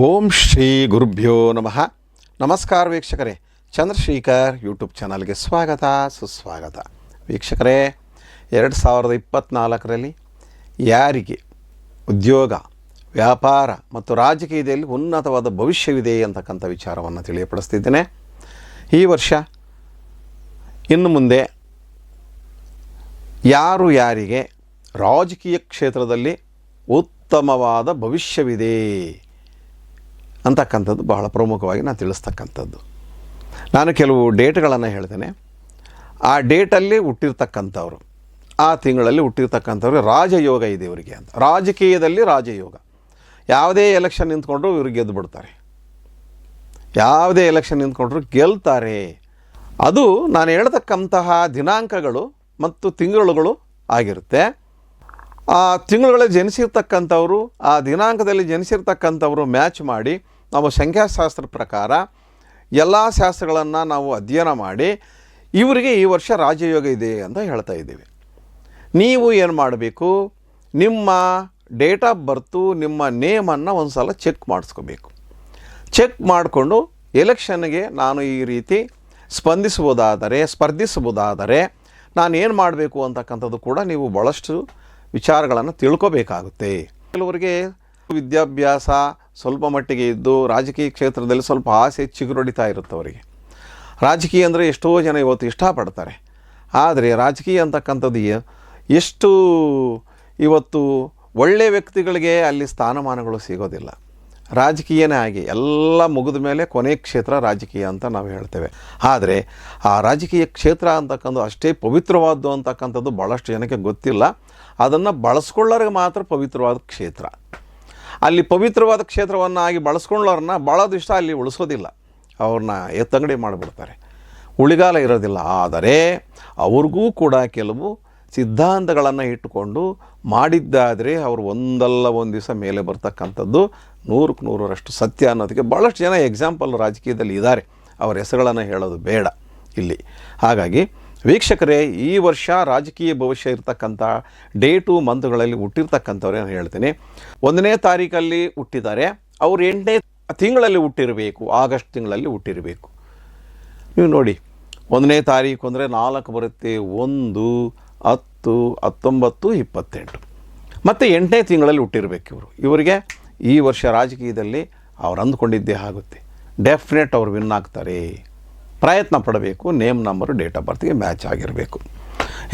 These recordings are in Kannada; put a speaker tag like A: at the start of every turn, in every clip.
A: ಓಂ ಶ್ರೀ ಗುರುಭ್ಯೋ ನಮಃ. ನಮಸ್ಕಾರ ವೀಕ್ಷಕರೇ, ಚಂದ್ರಶೇಖರ್ ಯೂಟ್ಯೂಬ್ ಚಾನಲ್ಗೆ ಸ್ವಾಗತ ಸುಸ್ವಾಗತ. ವೀಕ್ಷಕರೇ, 2024ರಲ್ಲಿ ಯಾರಿಗೆ ಉದ್ಯೋಗ, ವ್ಯಾಪಾರ ಮತ್ತು ರಾಜಕೀಯದಲ್ಲಿ ಉನ್ನತವಾದ ಭವಿಷ್ಯವಿದೆ ಅಂತಕ್ಕಂಥ ವಿಚಾರವನ್ನು ತಿಳಿಯಪಡಿಸ್ತಿದ್ದೇನೆ. ಈ ವರ್ಷ ಇನ್ನು ಮುಂದೆ ಯಾರಿಗೆ ರಾಜಕೀಯ ಕ್ಷೇತ್ರದಲ್ಲಿ ಉತ್ತಮವಾದ ಭವಿಷ್ಯವಿದೆ ಅಂತಕ್ಕಂಥದ್ದು ಬಹಳ ಪ್ರಮುಖವಾಗಿ ನಾನು ತಿಳಿಸ್ತಕ್ಕಂಥದ್ದು. ನಾನು ಕೆಲವು ಡೇಟ್ಗಳನ್ನು ಹೇಳ್ತೇನೆ. ಆ ಡೇಟಲ್ಲಿ ಹುಟ್ಟಿರ್ತಕ್ಕಂಥವ್ರು, ಆ ತಿಂಗಳಲ್ಲಿ ಹುಟ್ಟಿರ್ತಕ್ಕಂಥವ್ರಿಗೆ ರಾಜಯೋಗ ಇದೆ ಇವರಿಗೆ ಅಂತ. ರಾಜಕೀಯದಲ್ಲಿ ರಾಜಯೋಗ. ಯಾವುದೇ ಎಲೆಕ್ಷನ್ ನಿಂತ್ಕೊಂಡ್ರು ಇವ್ರಿಗೆ ಗೆದ್ದು ಬಿಡ್ತಾರೆ, ಯಾವುದೇ ಎಲೆಕ್ಷನ್ ನಿಂತ್ಕೊಂಡ್ರು ಗೆಲ್ತಾರೆ. ಅದು ನಾನು ಹೇಳ್ತಕ್ಕಂತಹ ದಿನಾಂಕಗಳು ಮತ್ತು ತಿಂಗಳುಗಳು ಆಗಿರುತ್ತೆ. ಆ ತಿಂಗಳುಗಳಲ್ಲಿ ಜನಿಸಿರ್ತಕ್ಕಂಥವರು, ಆ ದಿನಾಂಕದಲ್ಲಿ ಜನಿಸಿರ್ತಕ್ಕಂಥವರು ಮ್ಯಾಚ್ ಮಾಡಿ ನಾವು ಸಂಖ್ಯಾಶಾಸ್ತ್ರ ಪ್ರಕಾರ ಎಲ್ಲ ಶಾಸ್ತ್ರಗಳನ್ನು ನಾವು ಅಧ್ಯಯನ ಮಾಡಿ ಇವರಿಗೆ ಈ ವರ್ಷ ರಾಜಯೋಗ ಇದೆ ಅಂತ ಹೇಳ್ತಾ ಇದ್ದೀವಿ. ನೀವು ಏನು ಮಾಡಬೇಕು, ನಿಮ್ಮ ಡೇಟ್ ಆಫ್ ಬರ್ತು, ನಿಮ್ಮ ನೇಮನ್ನು ಒಂದು ಸಲ ಚೆಕ್ ಮಾಡಿಸ್ಕೋಬೇಕು. ಚೆಕ್ ಮಾಡಿಕೊಂಡು ಎಲೆಕ್ಷನ್ಗೆ ನಾನು ಈ ರೀತಿ ಸ್ಪರ್ಧಿಸ್ಬೋದಾದರೆ ನಾನು ಏನು ಮಾಡಬೇಕು ಅಂತಕ್ಕಂಥದ್ದು ಕೂಡ ನೀವು ಭಾಳಷ್ಟು ವಿಚಾರಗಳನ್ನು ತಿಳ್ಕೋಬೇಕಾಗುತ್ತೆ. ಕೆಲವರಿಗೆ ವಿದ್ಯಾಭ್ಯಾಸ ಸ್ವಲ್ಪ ಮಟ್ಟಿಗೆ ಇದ್ದು ರಾಜಕೀಯ ಕ್ಷೇತ್ರದಲ್ಲಿ ಸ್ವಲ್ಪ ಆಸೆ ಚಿಗುರೊಡಿತಾ ಇರುತ್ತೆ ಅವರಿಗೆ. ರಾಜಕೀಯ ಅಂದರೆ ಎಷ್ಟೋ ಜನ ಇವತ್ತು ಇಷ್ಟಪಡ್ತಾರೆ. ಆದರೆ ರಾಜಕೀಯ ಅಂತಕ್ಕಂಥದ್ದು ಎಷ್ಟು ಇವತ್ತು ಒಳ್ಳೆಯ ವ್ಯಕ್ತಿಗಳಿಗೆ ಅಲ್ಲಿ ಸ್ಥಾನಮಾನಗಳು ಸಿಗೋದಿಲ್ಲ. ರಾಜಕೀಯನೇ ಆಗಿ ಎಲ್ಲ ಮುಗಿದ ಮೇಲೆ ಕೊನೆ ಕ್ಷೇತ್ರ ರಾಜಕೀಯ ಅಂತ ನಾವು ಹೇಳ್ತೇವೆ. ಆದರೆ ಆ ರಾಜಕೀಯ ಕ್ಷೇತ್ರ ಅಂತಕ್ಕಂಥ ಅಷ್ಟೇ ಪವಿತ್ರವಾದ್ದು ಅಂತಕ್ಕಂಥದ್ದು ಭಾಳಷ್ಟು ಜನಕ್ಕೆ ಗೊತ್ತಿಲ್ಲ. ಅದನ್ನು ಬಳಸ್ಕೊಳ್ಳೋರಿಗೆ ಮಾತ್ರ ಪವಿತ್ರವಾದ ಕ್ಷೇತ್ರ. ಅಲ್ಲಿ ಪವಿತ್ರವಾದ ಕ್ಷೇತ್ರವನ್ನಾಗಿ ಬಳಸ್ಕೊಳ್ಳೋರನ್ನ ಭಾಳ ದಿವಸ ಅಲ್ಲಿ ಉಳಿಸೋದಿಲ್ಲ, ಅವ್ರನ್ನ ಎತ್ತಂಗಡಿ ಮಾಡಿಬಿಡ್ತಾರೆ, ಉಳಿಗಾಲ ಇರೋದಿಲ್ಲ. ಆದರೆ ಅವ್ರಿಗೂ ಕೂಡ ಕೆಲವು ಸಿದ್ಧಾಂತಗಳನ್ನು ಇಟ್ಟುಕೊಂಡು ಮಾಡಿದ್ದಾದರೆ ಅವರು ಒಂದಲ್ಲ ಒಂದು ದಿವಸ ಮೇಲೆ ಬರ್ತಕ್ಕಂಥದ್ದು 100ಕ್ಕೆ 100ರಷ್ಟು ಸತ್ಯ ಅನ್ನೋದಕ್ಕೆ ಭಾಳಷ್ಟು ಜನ ಎಕ್ಸಾಂಪಲ್ ರಾಜಕೀಯದಲ್ಲಿ ಇದ್ದಾರೆ. ಅವರ ಹೆಸರುಗಳನ್ನು ಹೇಳೋದು ಬೇಡ ಇಲ್ಲಿ. ಹಾಗಾಗಿ ವೀಕ್ಷಕರೇ, ಈ ವರ್ಷ ರಾಜಕೀಯ ಭವಿಷ್ಯ ಇರ್ತಕ್ಕಂಥ ಡೇಟು ಮಂತ್ಗಳಲ್ಲಿ ಹುಟ್ಟಿರ್ತಕ್ಕಂಥವ್ರು ಏನು ಹೇಳ್ತೀನಿ, 1ನೇ ತಾರೀಕಲ್ಲಿ ಹುಟ್ಟಿದ್ದಾರೆ, ಅವರು 8ನೇ ತಿಂಗಳಲ್ಲಿ ಹುಟ್ಟಿರಬೇಕು, ಆಗಸ್ಟ್ ತಿಂಗಳಲ್ಲಿ ಹುಟ್ಟಿರಬೇಕು. ನೀವು ನೋಡಿ, 1ನೇ ತಾರೀಕು ಅಂದರೆ 4 ಬರುತ್ತೆ, 1, 10, 19, 28 ಮತ್ತು 8ನೇ ತಿಂಗಳಲ್ಲಿ ಹುಟ್ಟಿರಬೇಕು ಇವರಿಗೆ ಈ ವರ್ಷ ರಾಜಕೀಯದಲ್ಲಿ ಅವ್ರು ಅಂದ್ಕೊಂಡಿದ್ದೇ ಆಗುತ್ತೆ. ಡೆಫಿನೆಟ್ ಅವ್ರು ವಿನ್ ಆಗ್ತಾರೆ. ಪ್ರಯತ್ನ ಪಡಬೇಕು. ನೇಮ್ ನಂಬರು ಡೇಟ್ ಆಫ್ ಬರ್ತ್ಗೆ ಮ್ಯಾಚ್ ಆಗಿರಬೇಕು.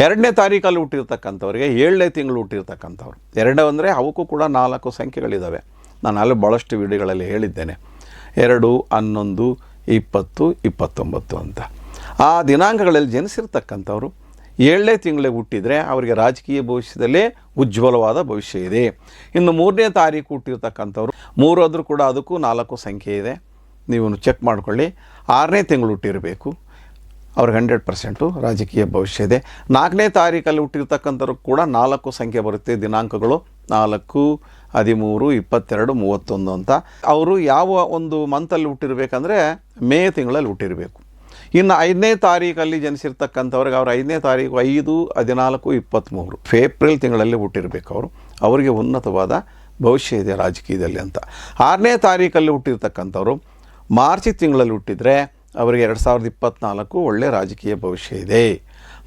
A: 2ನೇ ತಾರೀಕಲ್ಲಿ ಹುಟ್ಟಿರ್ತಕ್ಕಂಥವ್ರಿಗೆ 7ನೇ ತಿಂಗಳು ಹುಟ್ಟಿರ್ತಕ್ಕಂಥವ್ರು, 2 ಅಂದರೆ ಅವಕ್ಕೂ ಕೂಡ 4 ಸಂಖ್ಯೆಗಳಿದ್ದಾವೆ. ನಾನು ಅಲ್ಲಿ ಭಾಳಷ್ಟು ವಿಡಿಯೋಗಳಲ್ಲಿ ಹೇಳಿದ್ದೇನೆ, 2, 11, 20, 29 ಅಂತ. ಆ ದಿನಾಂಕಗಳಲ್ಲಿ ಜನಿಸಿರ್ತಕ್ಕಂಥವ್ರು 7ನೇ ತಿಂಗಳಿಗೆ ಹುಟ್ಟಿದರೆ ಅವರಿಗೆ ರಾಜಕೀಯ ಭವಿಷ್ಯದಲ್ಲೇ ಉಜ್ವಲವಾದ ಭವಿಷ್ಯ ಇದೆ. ಇನ್ನು 3ನೇ ತಾರೀಕು ಹುಟ್ಟಿರ್ತಕ್ಕಂಥವ್ರು, 3 ಆದರೂ ಕೂಡ ಅದಕ್ಕೂ 4 ಸಂಖ್ಯೆ ಇದೆ, ನೀವು ಚೆಕ್ ಮಾಡಿಕೊಳ್ಳಿ. 6ನೇ ತಿಂಗಳು ಹುಟ್ಟಿರಬೇಕು, ಅವ್ರಿಗೆ 100% ರಾಜಕೀಯ ಭವಿಷ್ಯ ಇದೆ. 4ನೇ ತಾರೀಕಲ್ಲಿ ಹುಟ್ಟಿರ್ತಕ್ಕಂಥವ್ರು ಕೂಡ 4 ಸಂಖ್ಯೆ ಬರುತ್ತೆ ದಿನಾಂಕಗಳು, 4, 13, 22, 31 ಅಂತ. ಅವರು ಯಾವ ಒಂದು ಮಂತಲ್ಲಿ ಹುಟ್ಟಿರಬೇಕಂದ್ರೆ ಮೇ ತಿಂಗಳಲ್ಲಿ ಹುಟ್ಟಿರಬೇಕು. ಇನ್ನು 5ನೇ ತಾರೀಕಲ್ಲಿ ಜನಿಸಿರ್ತಕ್ಕಂಥವ್ರಿಗೆ ಅವ್ರು 5ನೇ ತಾರೀಕು 5, 14, 23 ಏಪ್ರಿಲ್ ತಿಂಗಳಲ್ಲಿ ಹುಟ್ಟಿರಬೇಕು. ಅವರಿಗೆ ಉನ್ನತವಾದ ಭವಿಷ್ಯ ಇದೆ ರಾಜಕೀಯದಲ್ಲಿ ಅಂತ. 6ನೇ ತಾರೀಕಲ್ಲಿ ಹುಟ್ಟಿರ್ತಕ್ಕಂಥವ್ರು ಮಾರ್ಚ್ ತಿಂಗಳಲ್ಲಿ ಹುಟ್ಟಿದರೆ ಅವರಿಗೆ 2024 ಒಳ್ಳೆಯ ರಾಜಕೀಯ ಭವಿಷ್ಯ ಇದೆ.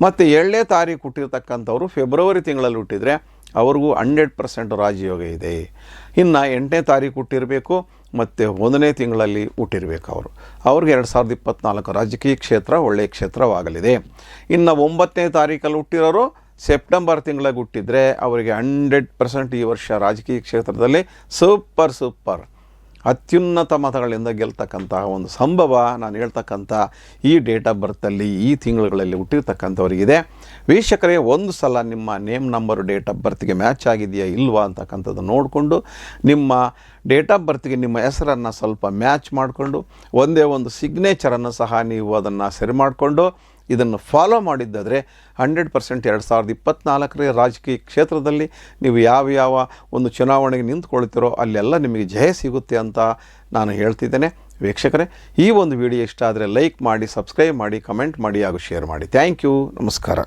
A: ಮತ್ತು 7ನೇ ತಾರೀಕು ಹುಟ್ಟಿರ್ತಕ್ಕಂಥವ್ರು ಫೆಬ್ರವರಿ ತಿಂಗಳಲ್ಲಿ ಹುಟ್ಟಿದರೆ ಅವ್ರಿಗೂ 100% ರಾಜಯೋಗ ಇದೆ. ಇನ್ನು 8ನೇ ತಾರೀಕು ಹುಟ್ಟಿರಬೇಕು ಮತ್ತು 1ನೇ ತಿಂಗಳಲ್ಲಿ ಹುಟ್ಟಿರಬೇಕು. ಅವ್ರಿಗೆ 2024 ರಾಜಕೀಯ ಕ್ಷೇತ್ರ ಒಳ್ಳೆಯ ಕ್ಷೇತ್ರವಾಗಲಿದೆ. ಇನ್ನು 9ನೇ ತಾರೀಕಲ್ಲಿ ಹುಟ್ಟಿರೋರು ಸೆಪ್ಟೆಂಬರ್ ತಿಂಗಳಿಗೆ ಹುಟ್ಟಿದರೆ ಅವರಿಗೆ 100% ಈ ವರ್ಷ ರಾಜಕೀಯ ಕ್ಷೇತ್ರದಲ್ಲಿ ಸೂಪರ್ ಅತ್ಯುನ್ನತ ಮತಗಳಿಂದ ಗೆಲ್ತಕ್ಕಂತಹ ಒಂದು ಸಂಭವ ನಾನು ಹೇಳ್ತಕ್ಕಂಥ ಈ ಡೇಟ್ ಆಫ್ ಬರ್ತಲ್ಲಿ ಈ ತಿಂಗಳುಗಳಲ್ಲಿ ಹುಟ್ಟಿರ್ತಕ್ಕಂಥವ್ರಿಗಿದೆ. ವೀಕ್ಷಕರೇ, ಒಂದು ಸಲ ನಿಮ್ಮ ನೇಮ್ ನಂಬರು ಡೇಟ್ ಆಫ್ ಬರ್ತ್ಗೆ ಮ್ಯಾಚ್ ಆಗಿದೆಯಾ ಇಲ್ವಾ ಅಂತಕ್ಕಂಥದ್ದು ನೋಡಿಕೊಂಡು ನಿಮ್ಮ ಡೇಟ್ ಆಫ್ ಬರ್ತ್ಗೆ ನಿಮ್ಮ ಹೆಸರನ್ನು ಸ್ವಲ್ಪ ಮ್ಯಾಚ್ ಮಾಡಿಕೊಂಡು ಒಂದೇ ಒಂದು ಸಿಗ್ನೇಚರನ್ನು ಸಹ ನೀವು ಅದನ್ನು ಸರಿ ಮಾಡಿಕೊಂಡು ಇದನ್ನು ಫಾಲೋ ಮಾಡಿದ್ದಾದರೆ 100% 2024 ರಾಜಕೀಯ ಕ್ಷೇತ್ರದಲ್ಲಿ ನೀವು ಯಾವ ಒಂದು ಚುನಾವಣೆಗೆ ನಿಂತ್ಕೊಳ್ತೀರೋ ಅಲ್ಲೆಲ್ಲ ನಿಮಗೆ ಜಯ ಸಿಗುತ್ತೆ ಅಂತ ನಾನು ಹೇಳ್ತಿದ್ದೇನೆ. ವೀಕ್ಷಕರೇ, ಈ ಒಂದು ವಿಡಿಯೋ ಇಷ್ಟ ಆದರೆ ಲೈಕ್ ಮಾಡಿ, ಸಬ್ಸ್ಕ್ರೈಬ್ ಮಾಡಿ, ಕಮೆಂಟ್ ಮಾಡಿ ಹಾಗೂ ಶೇರ್ ಮಾಡಿ. Thank you. ನಮಸ್ಕಾರ.